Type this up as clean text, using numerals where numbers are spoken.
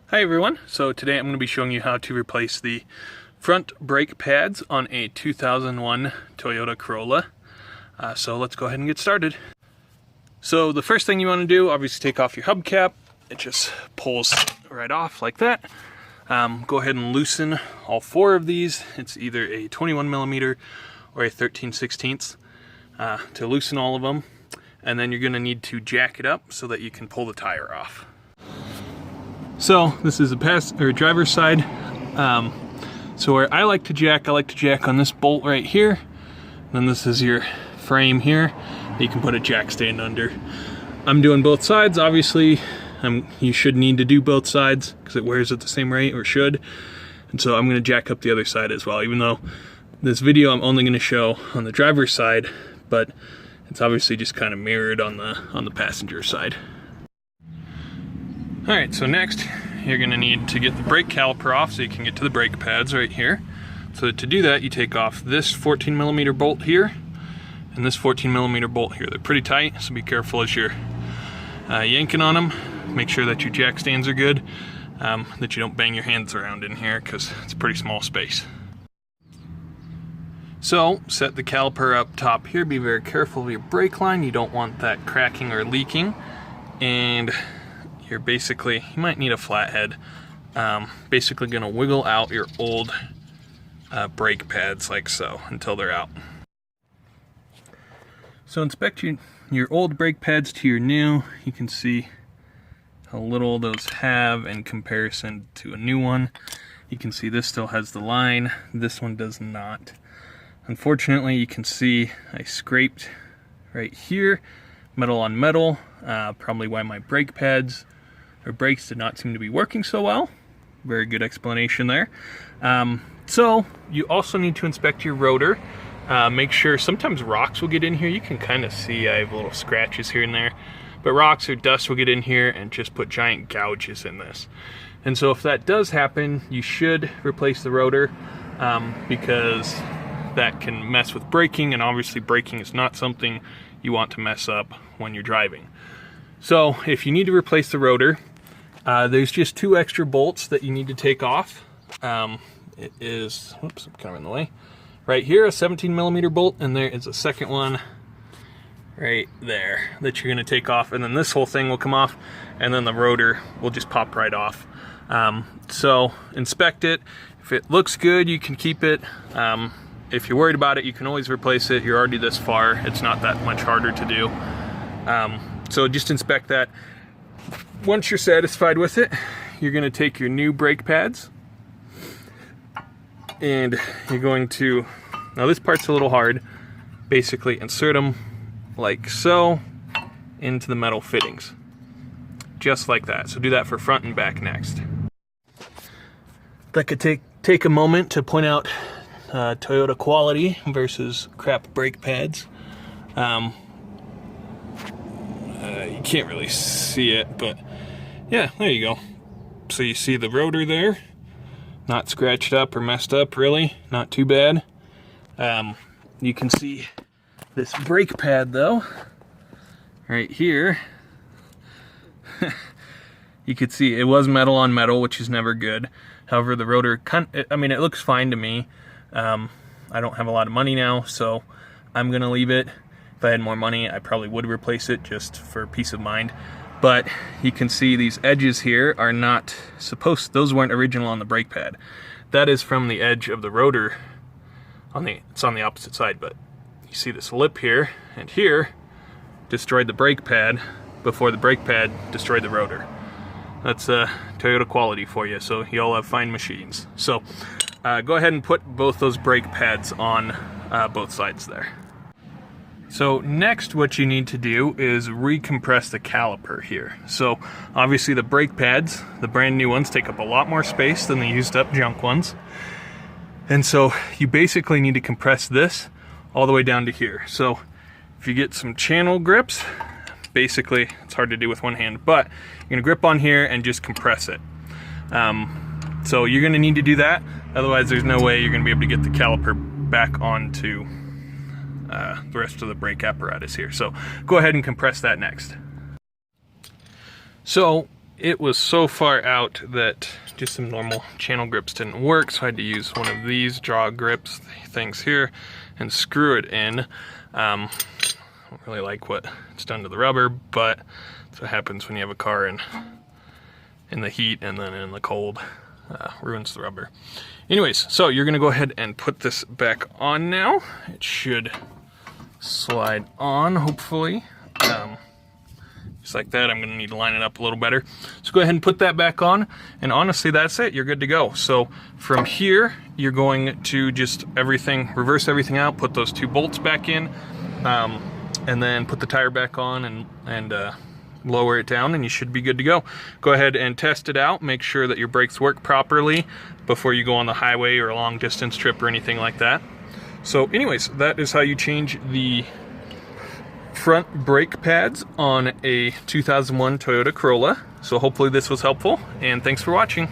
Hi everyone, so today I'm going to be showing you how to replace the front brake pads on a 2001 Toyota Corolla. So let's go ahead and get started. So the first thing you want to do, obviously take off your hubcap. It just pulls right off like that. Go ahead and loosen all four of these. It's either a 21mm or a 13/16 to loosen all of them. And then you're going to need to jack it up so that you can pull the tire off. So this is a driver's side. So where I like to jack on this bolt right here. Then this is your frame here. You can put a jack stand under. I'm doing both sides. Obviously, you should need to do both sides because it wears at the same rate, or should. And so I'm going to jack up the other side as well. Even though this video I'm only going to show on the driver's side, but it's obviously just kind of mirrored on the passenger side. Alright, so next you're going to need to get the brake caliper off so you can get to the brake pads right here. So to do that, you take off this 14mm bolt here and this 14mm bolt here. They're pretty tight, so be careful as you're yanking on them. Make sure that your jack stands are good, that you don't bang your hands around in here because it's a pretty small space. So set the caliper up top here. Be very careful of your brake line. You don't want that cracking or leaking. And you're you might need a flathead. Basically gonna wiggle out your old brake pads like so until they're out. So inspect your old brake pads to your new. You can see how little those have in comparison to a new one. You can see this still has the line, this one does not. Unfortunately, you can see I scraped right here, metal on metal, probably why my brake pads or brakes did not seem to be working so well. Very good explanation there. So you also need to inspect your rotor. Make sure, sometimes rocks will get in here. You can kind of see I have little scratches here and there, but rocks or dust will get in here and just put giant gouges in this. And so if that does happen, you should replace the rotor because that can mess with braking, and obviously braking is not something you want to mess up when you're driving. So if you need to replace the rotor, there's just two extra bolts that you need to take off. It is, whoops, I'm kind of in the way. Right here, a 17mm bolt, and there is a second one right there that you're going to take off, and then this whole thing will come off, and then the rotor will just pop right off. So inspect it. If it looks good, you can keep it. If you're worried about it, you can always replace it. You're already this far. It's not that much harder to do. So just inspect that. Once you're satisfied with it, you're going to take your new brake pads and you're going to, now this part's a little hard, basically insert them like so into the metal fittings. Just like that. So do that for front and back next. That could take a moment to point out Toyota quality versus crap brake pads. You can't really see it, but yeah, there you go. So you see the rotor there, not scratched up or messed up, really, not too bad. You can see this brake pad though, right here. You could see it was metal on metal, which is never good. However, the rotor, I mean, it looks fine to me. I don't have a lot of money now, so I'm gonna leave it. If I had more money, I probably would replace it just for peace of mind. But you can see these edges here are not those weren't original on the brake pad. That is from the edge of the rotor. It's on the opposite side, but you see this lip here and here destroyed the brake pad before the brake pad destroyed the rotor. That's Toyota quality for you, so you all have fine machines. So go ahead and put both those brake pads on both sides there. So next what you need to do is recompress the caliper here. So obviously the brake pads, the brand new ones, take up a lot more space than the used up junk ones. And so you basically need to compress this all the way down to here. So if you get some channel grips, basically it's hard to do with one hand, but you're gonna grip on here and just compress it. So you're gonna need to do that, otherwise there's no way you're gonna be able to get the caliper back onto the rest of the brake apparatus here. So go ahead and compress that next. So it was so far out that just some normal channel grips didn't work, so I had to use one of these draw grips things here and screw it in. I don't really like what it's done to the rubber, but that's what happens when you have a car in the heat and then in the cold. Ruins the rubber. Anyways, so you're gonna go ahead and put this back on now. It should slide on, hopefully. Just like that. I'm gonna need to line it up a little better. So go ahead and put that back on, and honestly, that's it. You're good to go. So from here, you're going to just reverse everything out, put those 2 bolts back in, and then put the tire back on and lower it down, and you should be good to go. Go ahead and test it out. Make sure that your brakes work properly before you go on the highway or a long distance trip or anything like that. So anyways, that is how you change the front brake pads on a 2001 Toyota Corolla. So hopefully this was helpful, and thanks for watching.